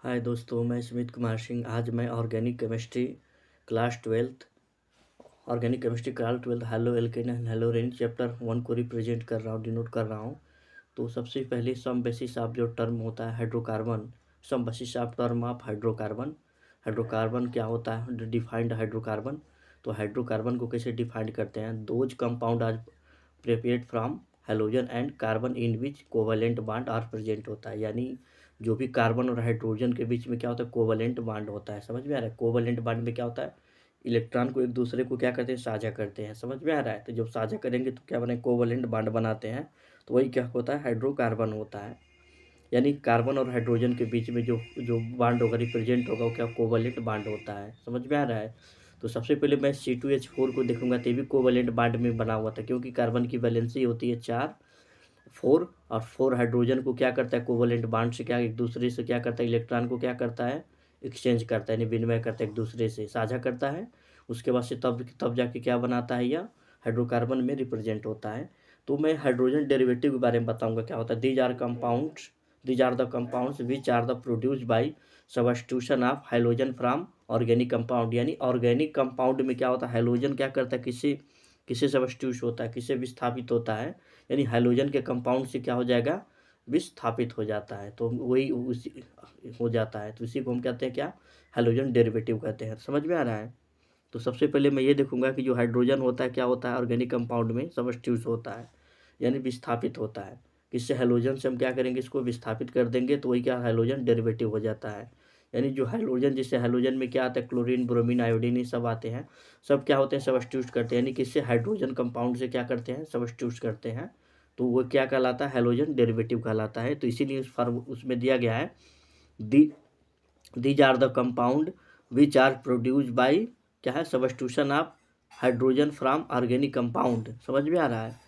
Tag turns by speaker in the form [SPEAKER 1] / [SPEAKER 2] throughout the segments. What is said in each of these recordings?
[SPEAKER 1] हाय दोस्तों, मैं स्मित कुमार सिंह। आज मैं organic chemistry class twelfth halo alkane and hello rain chapter 1 को रिप्रेजेंट कर रहा हूँ, डिनोट कर रहा हूँ। तो सबसे पहले सम बेसिस ऑफ जो टर्म होता है hydrocarbon, some basis of term of hydrocarbon. Hydrocarbon क्या होता है? Defined hydrocarbon. तो हाइड्रोकार्बन को कैसे डिफाइंड करते हैं? Those compound are prepared from halogen and carbon in which covalent bond are present होता है। यानी जो भी कार्बन और हाइड्रोजन के बीच में क्या होता है? कोवलेंट बॉन्ड होता है। समझ में आ रहा है? कोवलेंट बॉन्ड में क्या होता है? इलेक्ट्रॉन को एक दूसरे को क्या करते हैं? साझा करते हैं। समझ में आ रहा है? तो जब साझा करेंगे तो क्या बने? कोवलेंट बॉन्ड बनाते हैं। तो वही क्या होता है? हाइड्रोकार्बन होता है। यानी कार्बन और हाइड्रोजन के बीच में जो जो बॉन्ड होगा, रिप्रेजेंट होगा, वो क्या? कोवलेंट बॉन्ड होता है। समझ में आ रहा है? तो सबसे पहले मैं C2H4 को देखूंगा, तो भी कोवलेंट बॉन्ड में बना हुआ था, क्योंकि कार्बन की वैलेंसी होती है 4, 4, और 4 हाइड्रोजन को क्या करता है? कोवलेंट बॉन्ड से क्या एक दूसरे से क्या करता है? इलेक्ट्रॉन को क्या करता है? एक्सचेंज करता है, यानी विनिमय करता है, एक दूसरे से साझा करता है। उसके बाद से तब तब जाके क्या बनाता है? यह हाइड्रोकार्बन में रिप्रेजेंट होता है। तो मैं हाइड्रोजन डेरिवेटिव के बारे में बताऊंगा क्या होता है। These are the compounds which are the produced by substitution of hydrogen from organic compound. यानी ऑर्गेनिक कंपाउंड में क्या होता है? हाइड्रोजन क्या करता है? किसी किसे सब्स्टिट्यूट होता है, किसे विस्थापित होता है? यानी हाइड्रोजन के कंपाउंड से क्या हो जाएगा? विस्थापित हो जाता है। तो वही उसी हो जाता है, तो इसी को हम कहते हैं क्या? हाइड्रोजन डेरिवेटिव कहते हैं। समझ में आ रहा है? तो सबसे पहले मैं ये देखूंगा कि जो हाइड्रोजन होता है क्या होता है? ऑर्गेनिक कंपाउंड में सब्स्टिट्यूट होता है, यानी विस्थापित होता है। किससे? हाइड्रोजन से हम क्या करेंगे? इसको विस्थापित कर देंगे, तो वही क्या? हाइड्रोजन डेरिवेटिव हो जाता है। यानी जो हाइड्रोजन, जिससे हाइड्रोजन में क्या आता है? क्लोरीन, ब्रोमीन, आयोडीन, ये सब आते हैं। सब क्या होते हैं? सब्स्टिट्यूट करते हैं। यानी किससे? हाइड्रोजन कंपाउंड से क्या करते हैं? सब्स्टिट्यूट करते हैं। तो वो क्या कहलाता है? हाइड्रोजन डेरिवेटिव कहलाता है। तो इसीलिए उस फॉर्म उसमें दिया गया है, the these are the compound which are produced by क्या है? Substitution of hydrogen from organic compound. समझ में आ रहा है?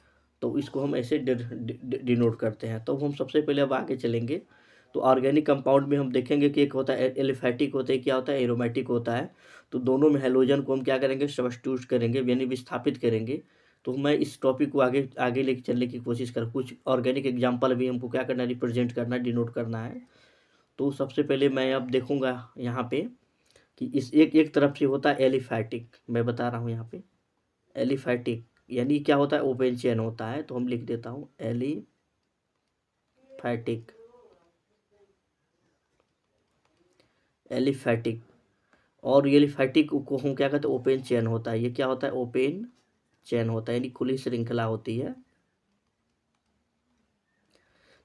[SPEAKER 1] तो इसको हम ऐसे डिनोट करते हैं। तो हम सबसे पहले अब आगे चलेंगे। तो ऑर्गेनिक कंपाउंड में हम देखेंगे कि एक होता है एलिफैटिक, होता है क्या होता है? एरोमेटिक होता है। तो दोनों में हाइड्रोजन को हम क्या करेंगे? सब्स्टिट्यूट करेंगे, यानी विस्थापित करेंगे। तो मैं इस टॉपिक को आगे आगे लेके चलने की कोशिश कर, कुछ ऑर्गेनिक एग्जाम्पल भी हमको क्या करना है? रिप्रेजेंट करना है, डिनोट करना है। तो सबसे पहले मैं अब देखूंगा यहाँ पे कि इस एक एक तरफ से होता है एलिफैटिक। मैं बता रहा हूँ यहाँ पे एलिफैटिक यानी क्या होता है? ओपन चेन होता है। तो हम लिख देता हूँ एलिफैटिक। एलिफैटिक और एलिफैटिक को हम क्या कहते हैं? ओपन चेन होता है। ये क्या होता है? ओपन चेन होता है, यानी खुली श्रृंखला होती है।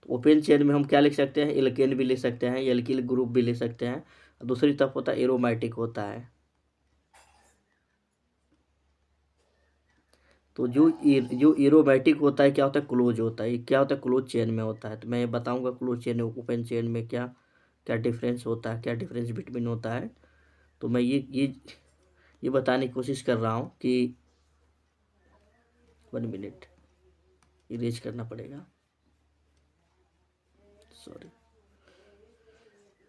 [SPEAKER 1] तो ओपन चेन में हम क्या लिख सकते हैं? एल्केन भी लिख सकते हैं, एल्किल ग्रुप भी लिख सकते हैं। दूसरी तरफ होता है एरोमेटिक होता है। तो जो एरोमेटिक होता है क्या होता है? क्लोज होता है। ये क्या होता है? क्लोज चेन में होता है। तो मैं बताऊंगा क्लोज चेन और ओपन चेन में क्या क्या डिफरेंस होता है, क्या डिफरेंस बिटवीन होता है। तो मैं ये बताने की कोशिश कर रहा हूँ कि 1 मिनट इरेज करना पड़ेगा, सॉरी।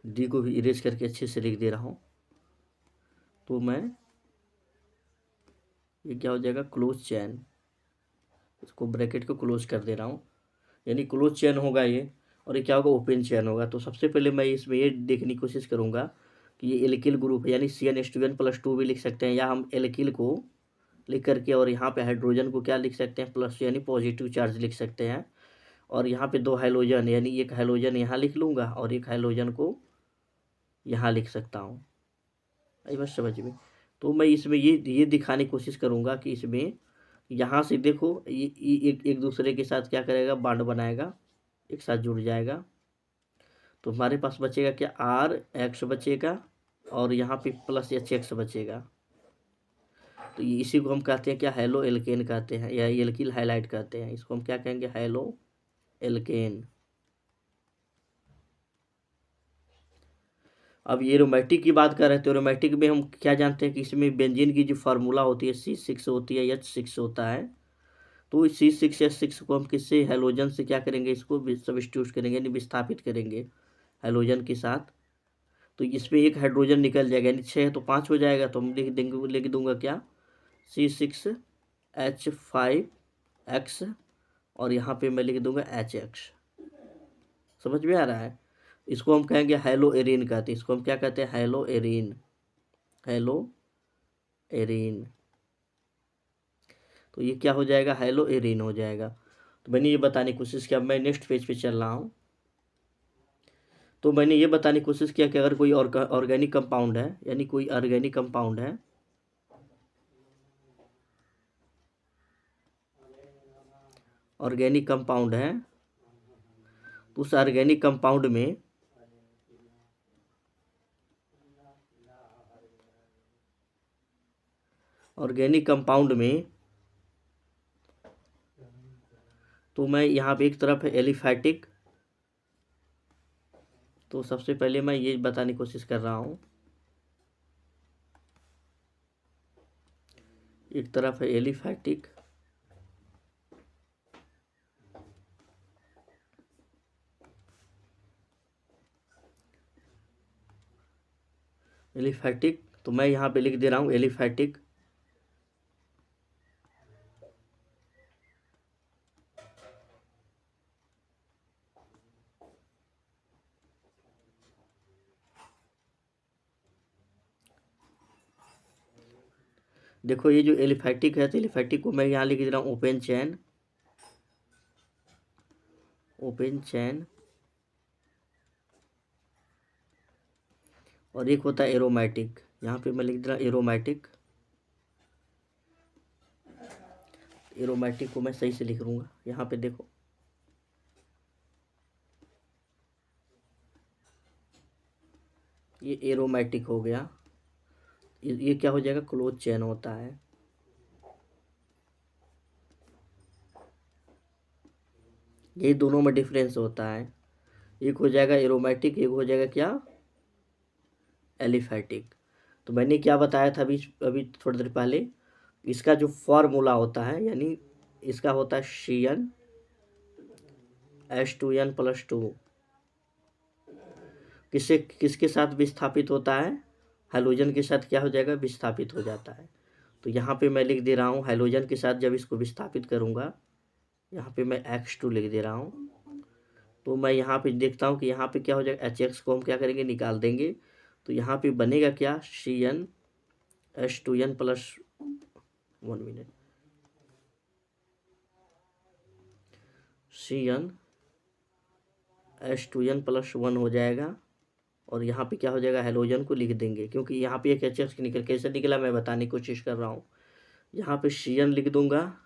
[SPEAKER 1] डी को भी इरेज करके अच्छे से लिख दे रहा हूँ। तो मैं ये क्या हो जाएगा? Close chain. इसको ब्रैकेट को क्लोज कर दे रहा हूँ, यानी क्लोज चेन होगा ये। और ये क्या होगा? ओपन चेन होगा। तो सबसे पहले मैं इसमें ये देखने की कोशिश करूँगा कि ये एल्किल ग्रुप है, यानी CnH2n+2 भी लिख सकते हैं, या हम एल्किल को लिख करके और यहाँ पे हाइड्रोजन को क्या लिख सकते हैं? प्लस, यानी पॉजिटिव चार्ज लिख सकते हैं। और यहाँ पे 2 हाइड्रोजन, यानी एक हाइड्रोजन यहाँ लिख लूँगा और एक हाइड्रोजन को यहाँ लिख सकता हूँ। आई बात समझ में? तो मैं इसमें ये दिखाने की कोशिश करूँगा कि इसमें यहाँ से देखो, ये एक एक दूसरे के साथ क्या करेगा? बॉन्ड बनाएगा, एक साथ जुड़ जाएगा। तो हमारे पास बचेगा क्या? RX बचेगा और यहाँ पे +HX बचेगा। तो इसी को हम कहते हैं क्या? हेलो एल्केन कहते हैं, या एल्किल हाइलाइट कहते हैं। इसको हम क्या कहेंगे? Halo alkane. अब ये एरोमेटिक की बात कर रहे थे। एरोमेटिक में हम क्या जानते हैं कि इसमें बेंजीन की जो फार्मूला होती है C6 होती है, H6 होता है। तो C6H6 को हम किससे? हेलोजन से क्या करेंगे? इसको सब्स्टिट्यूट करेंगे, यानी विस्थापित करेंगे हेलोजन के साथ। तो इसमें एक हाइड्रोजन निकल जाएगा, यानी 6 है तो 5 हो जाएगा। तो हम लिख दूंगा क्या? C6H5X और यहाँ पे मैं लिख दूंगा HX। समझ में आ रहा है? इसको हम कहेंगे हेलो एरीन कहते हैं, इसको हम क्या कहते हैं, हेलो एरीन, हेलो एरीन। तो ये क्या हो जाएगा, हेलो एरीन हो जाएगा। तो मैंने ये बताने की कोशिश किया। मैं नेक्स्ट पेज पे चल रहा हूँ। तो मैंने ये बताने की कोशिश किया कि अगर कोई ऑर्गेनिक कंपाउंड है, यानी कोई ऑर्गेनिक कंपाउंड है, ऑर्गेनिक कंपाउंड है, तो उस ऑर्गेनिक कंपाउंड में ऑर्गेनिक कंपाउंड में तो मैं यहाँ पे एक तरफ है एलिफैटिक। तो सबसे पहले मैं ये बताने की कोशिश कर रहा हूँ, एक तरफ है एलिफैटिक, एलिफैटिक। तो मैं यहाँ पे लिख दे रहा हूँ एलिफैटिक, देखो ये जो एलिफैटिक है, तो एलिफैटिक को मैं यहाँ लिख दे रहा हूँ ओपन चैन, ओपन चैन। और एक होता है एरोमेटिक, यहाँ पे मैं लिख दे रहा हूँ एरोमेटिक, एरोमेटिक को मैं सही से लिख लूँगा। यहाँ पे देखो ये एरोमेटिक हो गया, ये क्या हो जाएगा, क्लोज चैन होता है। ये दोनों में डिफरेंस होता है, एक हो जाएगा एरोमेटिक, एक हो जाएगा क्या, एलिफैटिक। तो मैंने क्या बताया था अभी अभी थोड़ी देर पहले, इसका जो फॉर्मूला होता है, यानी इसका होता है Cn H2n+2, किससे किसके साथ विस्थापित होता है, हाइड्रोजन के साथ क्या हो जाएगा, विस्थापित हो जाता है। तो यहाँ पे मैं लिख दे रहा हूँ हाइड्रोजन के साथ जब इसको विस्थापित करूँगा, यहाँ पे मैं X2 लिख दे रहा हूँ। तो मैं यहाँ पे देखता हूँ कि यहाँ पे क्या हो जाएगा, HX को हम क्या करेंगे, निकाल देंगे। तो यहाँ पे बनेगा क्या, Cn Cn H2n+1 हो जाएगा। और यहाँ पे क्या हो जाएगा, हेलोजन को लिख देंगे, क्योंकि यहाँ पे एक HX निकल, कैसे निकला मैं बताने की कोशिश कर रहा हूँ। यहाँ पे Cn लिख दूंगा,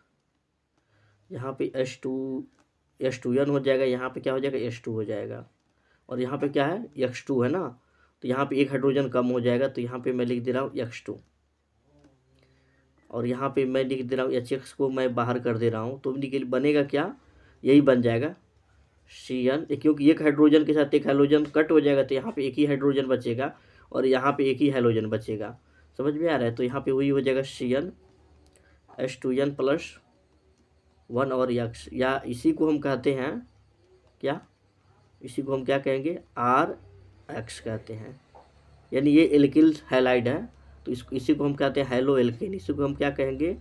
[SPEAKER 1] यहाँ पे H2n हो जाएगा, यहाँ पे क्या हो जाएगा, H2 हो जाएगा। और यहाँ पे क्या है, X2 है ना, तो यहाँ पे एक हाइड्रोजन कम हो जाएगा, तो यहाँ पे मैं लिख दे रहा हूँ X2। और यहाँ पे मैं लिख दे रहा हूँ HX को मैं बाहर कर दे रहा हूँ, तो बनेगा क्या, यही बन जाएगा Cn, क्योंकि एक हाइड्रोजन के साथ एक हाइड्रोजन कट हो जाएगा, तो यहाँ पे एक ही हाइड्रोजन बचेगा और यहाँ पे एक ही हाइड्रोजन बचेगा। समझ में आ रहा है। तो यहाँ पे वही हो जाएगा Cn H2n+1 और X, या इसी को हम कहते हैं क्या, इसी को हम क्या कहेंगे, RX कहते हैं, यानी ये एल्किल हैलाइड है। तो इसी को हम कहते हैं हेलो एल्केन, इसी को हम क्या कहेंगे,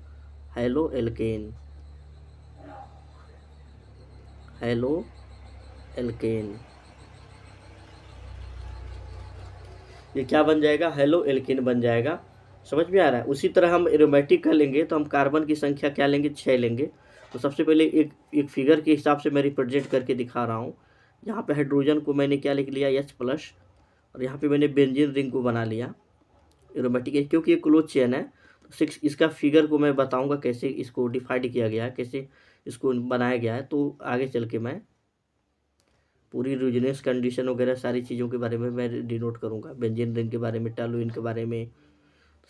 [SPEAKER 1] हेलो एल्केन, हेलो एल्केन। ये क्या बन जाएगा, हेलो एल्केन बन जाएगा। समझ में आ रहा है। उसी तरह हम एरोमेटिक का लेंगे तो हम कार्बन की संख्या क्या लेंगे, 6 लेंगे। तो सबसे पहले एक फिगर के हिसाब से मैं रिप्रेजेंट करके दिखा रहा हूँ। यहाँ पे हाइड्रोजन को मैंने क्या लिख लिया, H+, और यहाँ पे मैंने बेंजीन रिंग को बना लिया एरोमेटिक, क्योंकि ये क्लोज चेन है। तो 6 इसका फिगर को मैं बताऊँगा कैसे इसको डिफाइंड किया गया है, कैसे इसको बनाया गया है। तो आगे चल के मैं पूरी रिजनेस कंडीशन वगैरह सारी चीज़ों के बारे में मैं डिनोट करूँगा, बेंजीन रिंग के बारे में, टॉलुइन के बारे में,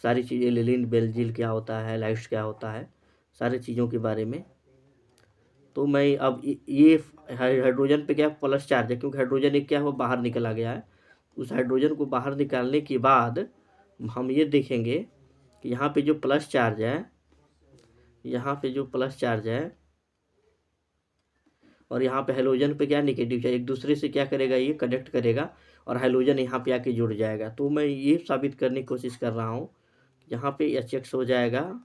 [SPEAKER 1] सारी चीज़ें, लिलिन बेंजील क्या होता है, लाइट्स क्या होता है, सारी चीज़ों के बारे में। तो मैं अब ये हाइड्रोजन पे क्या प्लस चार्ज है, क्योंकि हाइड्रोजन एक क्या है, वो बाहर निकला गया है। उस हाइड्रोजन को बाहर निकालने के बाद हम ये देखेंगे कि यहाँ पे जो प्लस चार्ज है, यहाँ पे जो प्लस चार्ज है और यहाँ पे हाइड्रोजन पे क्या नेगेटिव चार्ज, एक दूसरे से क्या करेगा, ये कनेक्ट करेगा और हाइड्रोजन यहाँ पे आके जुड़ जाएगा। तो मैं ये साबित करने की कोशिश कर रहा हूँ, यहाँ पे HX हो जाएगा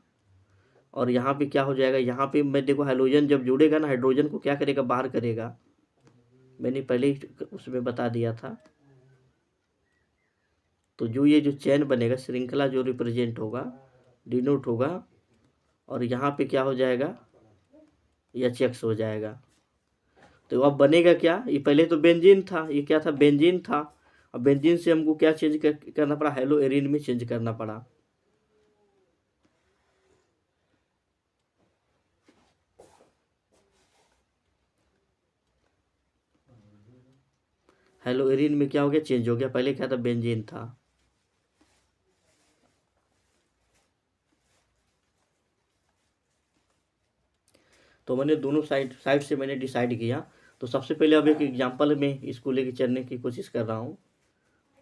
[SPEAKER 1] और यहाँ पे क्या हो जाएगा, यहाँ पे मैं देखो हाइड्रोजन जब जुड़ेगा ना, हाइड्रोजन को क्या करेगा, बाहर करेगा। मैंने पहले ही उसमें बता दिया था। तो जो ये जो चैन बनेगा, श्रृंखला जो रिप्रेजेंट होगा, डिनोट होगा, और यहाँ पे क्या हो जाएगा, एच एक्स हो जाएगा। तो अब बनेगा क्या, ये पहले तो बेंजीन था, ये क्या था, बेंजीन था। अब बेंजीन से हमको क्या चेंज करना पड़ा, हेलो एरिन में चेंज करना पड़ा। हेलो एरिन में क्या हो गया, चेंज हो गया। पहले क्या था, बेंजीन था। तो मैंने दोनों साइड से मैंने डिसाइड किया। तो सबसे पहले अब एक एग्जांपल में इसको लेके चलने की कोशिश कर रहा हूँ।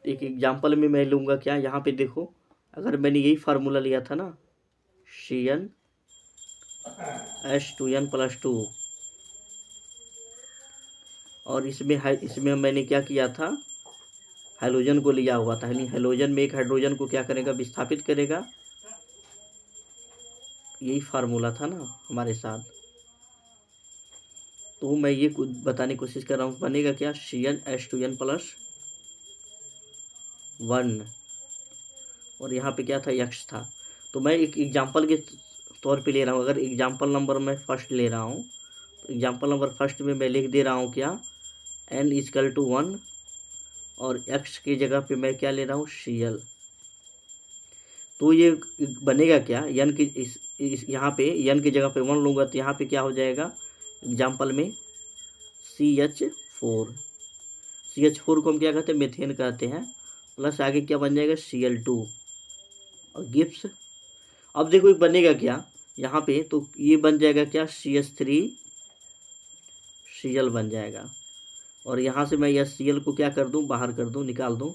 [SPEAKER 1] एक एग्जांपल में मैं लूँगा क्या, यहाँ पे देखो, अगर मैंने यही फार्मूला लिया था ना, CnH2n+2, और इसमें मैंने क्या किया था, हाइड्रोजन को लिया हुआ था। यानी हाइड्रोजन में एक हाइड्रोजन को क्या करेगा, विस्थापित करेगा। यही फार्मूला था ना हमारे साथ। तो मैं ये बताने की कोशिश कर रहा हूँ, बनेगा क्या, CnH2n+1, और यहाँ पे क्या था, X था। तो मैं एक एग्जांपल के तौर पे ले रहा हूँ। अगर एग्जांपल नंबर मैं फर्स्ट ले रहा हूँ, तो एग्जांपल नंबर फर्स्ट में मैं लिख दे रहा हूँ क्या, N=1, और X की जगह पे मैं क्या ले रहा हूँ, Cl। तो ये बनेगा क्या, N की यहाँ पे N की जगह पे 1 लूँगा, तो यहाँ पे क्या हो जाएगा, एग्जाम्पल में CH4। CH4 को हम क्या कहते हैं, मेथेन कहते हैं। प्लस आगे क्या बन जाएगा, Cl2 और गिब्स। अब देखो ये बनेगा क्या यहाँ पे, तो ये बन जाएगा क्या, CH3Cl बन जाएगा। और यहाँ से मैं यह Cl को क्या कर दूँ, बाहर कर दूँ, निकाल दूँ।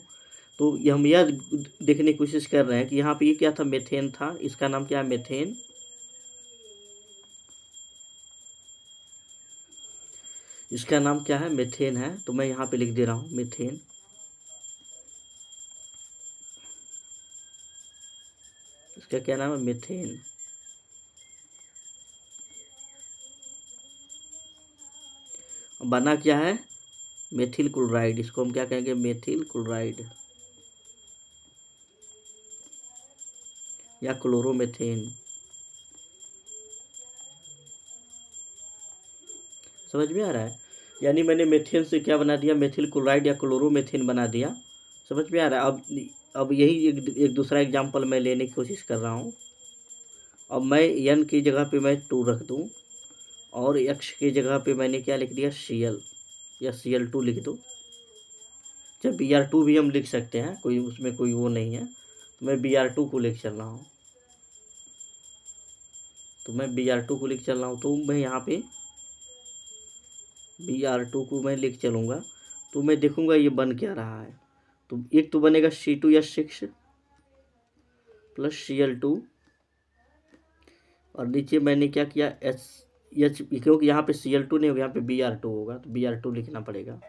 [SPEAKER 1] तो ये हम यह देखने की कोशिश कर रहे हैं कि यहाँ पे ये क्या था, मेथेन था। इसका नाम क्या है, मेथेन। इसका नाम क्या है, मेथेन है। तो मैं यहाँ पे लिख दे रहा हूँ मेथेन। इसका क्या नाम है, मेथेन। बना क्या है, मेथिल क्लोराइड। इसको हम क्या कहेंगे, मेथिल क्लोराइड या क्लोरोमेथेन। समझ में आ रहा है। यानी मैंने मेथेन से क्या बना दिया, मेथिल क्लोराइड या क्लोरोमेथेन बना दिया। समझ में आ रहा है। अब यही एक दूसरा एग्जांपल मैं लेने की कोशिश कर रहा हूँ। अब मैं N की जगह पे मैं 2 रख दूँ, और X की जगह पे मैंने क्या लिख दिया, Cl या Cl2 लिख दूँ। जब Br2 भी हम लिख सकते हैं, कोई उसमें कोई वो नहीं है। तो मैं Br2 को लिख चल रहा हूँ। तो मैं यहाँ पे Br2 को मैं लिख चलूँगा। तो मैं देखूँगा ये बन क्या रहा है। तो एक तो बनेगा C2H6 प्लस Cl2, और नीचे मैंने क्या किया, H, क्योंकि यहाँ पे Cl2 नहीं होगा, यहाँ पे Br2 होगा, तो Br2 लिखना पड़ेगा।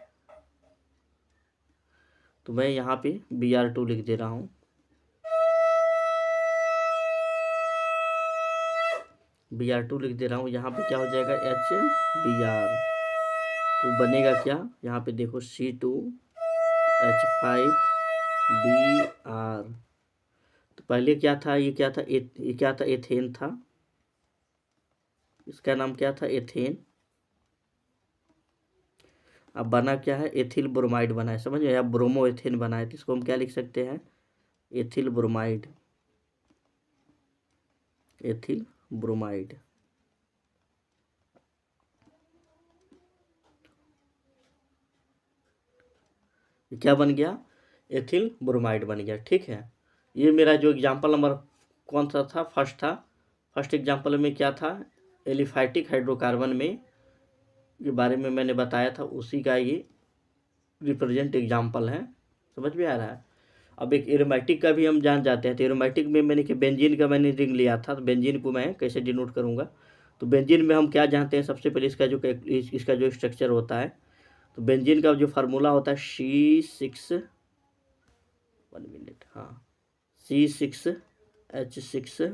[SPEAKER 1] तो मैं यहाँ पे Br2 लिख दे रहा हूँ। Br2 लिख दे रहा हूँ। यहाँ पे क्या हो जाएगा, HBr। तो बनेगा क्या, यहाँ पे देखो C2H5Br। तो पहले क्या था, ये क्या था, ये क्या था, एथेन था। इसका नाम क्या था, एथेन। अब बना क्या है, एथिल ब्रोमाइड बना है। समझ में, या ब्रोमो एथेन बना है। तो इसको हम क्या लिख सकते हैं, एथिल ब्रोमाइड, एथिल ब्रोमाइड। क्या बन गया, एथिल ब्रोमाइड बन गया। ठीक है। ये मेरा जो एग्जांपल नंबर कौन सा था, फर्स्ट था। फर्स्ट एग्जांपल में क्या था, एलिफैटिक हाइड्रोकार्बन में के बारे में मैंने बताया था, उसी का ये रिप्रेजेंट एग्जांपल है। समझ में आ रहा है। अब एक एरोमेटिक का भी हम जान जाते हैं। तो एरोमेटिक में मैंने कि बेंजीन का मैंने रिंग लिया था। तो बेंजीन को मैं कैसे डिनोट करूँगा, तो बेंजीन में हम क्या जानते हैं, सबसे पहले इसका जो स्ट्रक्चर होता है। तो बेंजीन का जो फार्मूला होता है C6, 1 मिनट, हाँ, C6H6,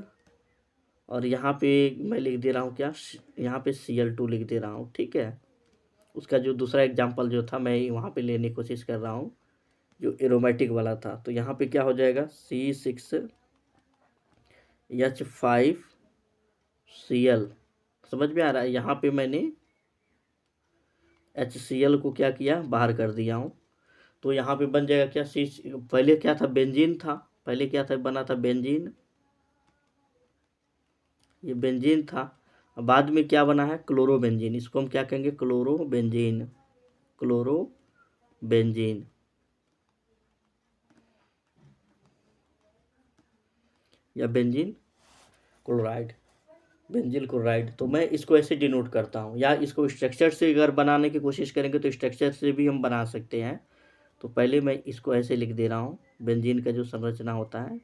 [SPEAKER 1] और यहाँ पे मैं लिख दे रहा हूँ क्या, यहाँ पे Cl2 लिख दे रहा हूँ। ठीक है। उसका जो दूसरा एग्जाम्पल जो था मैं वहाँ पे लेने की कोशिश कर रहा हूँ, जो एरोमेटिक वाला था। तो यहाँ पे क्या हो जाएगा, C6H5Cl। समझ में आ रहा है? यहाँ पे मैंने HCl को क्या किया, बाहर कर दिया हूँ। तो यहाँ पे बन जाएगा क्या, पहले क्या था, बेंजीन था। पहले क्या था, बना था बेंजीन, ये बेंजीन था। अब बाद में क्या बना है, क्लोरोबेंजीन। इसको हम क्या कहेंगे, क्लोरोबेंजीन, क्लोरोबेंजीन या बेंजीन क्लोराइड, बेंजील क्लोराइड। तो मैं इसको ऐसे डिनोट करता हूँ, या इसको स्ट्रक्चर से अगर बनाने की कोशिश करेंगे तो स्ट्रक्चर से भी हम बना सकते हैं। तो पहले मैं इसको ऐसे लिख दे रहा हूँ, बेंजीन का जो संरचना होता है,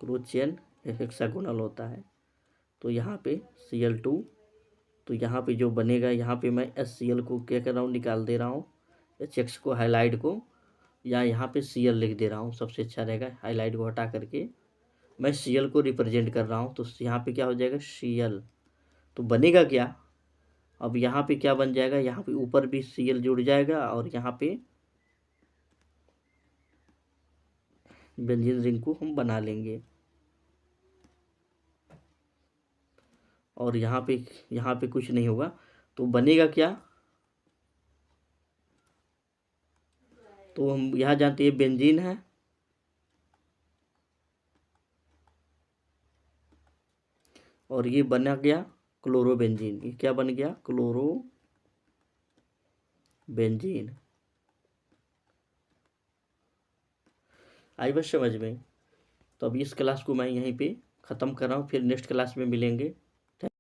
[SPEAKER 1] क्रोस चेन हेक्सागोनल होता है। तो यहाँ पे Cl2, तो यहाँ पे जो बनेगा, यहाँ पे मैं HCl को क्या कर रहा हूँ, निकाल दे रहा हूँ, HX को, हाईलाइट को, या यहाँ पे Cl लिख दे रहा हूँ, सबसे अच्छा रहेगा। हाईलाइट को हटा करके मैं Cl को रिप्रेजेंट कर रहा हूँ। तो यहाँ पे क्या हो जाएगा, Cl। तो बनेगा क्या, अब यहाँ पे क्या बन जाएगा, यहाँ पे ऊपर भी Cl जुड़ जाएगा, और यहाँ पे बेंजीन रिंग को हम बना लेंगे। और यहाँ पे कुछ नहीं होगा। तो बनेगा क्या, तो हम यहाँ जानते हैं बेंजीन है, और ये बना गया क्लोरोबेंजीन। ये क्या बन गया, क्लोरोबेंजीन। आई बस समझ में? तो अब इस क्लास को मैं यहीं पे ख़त्म कर रहा हूँ, फिर नेक्स्ट क्लास में मिलेंगे।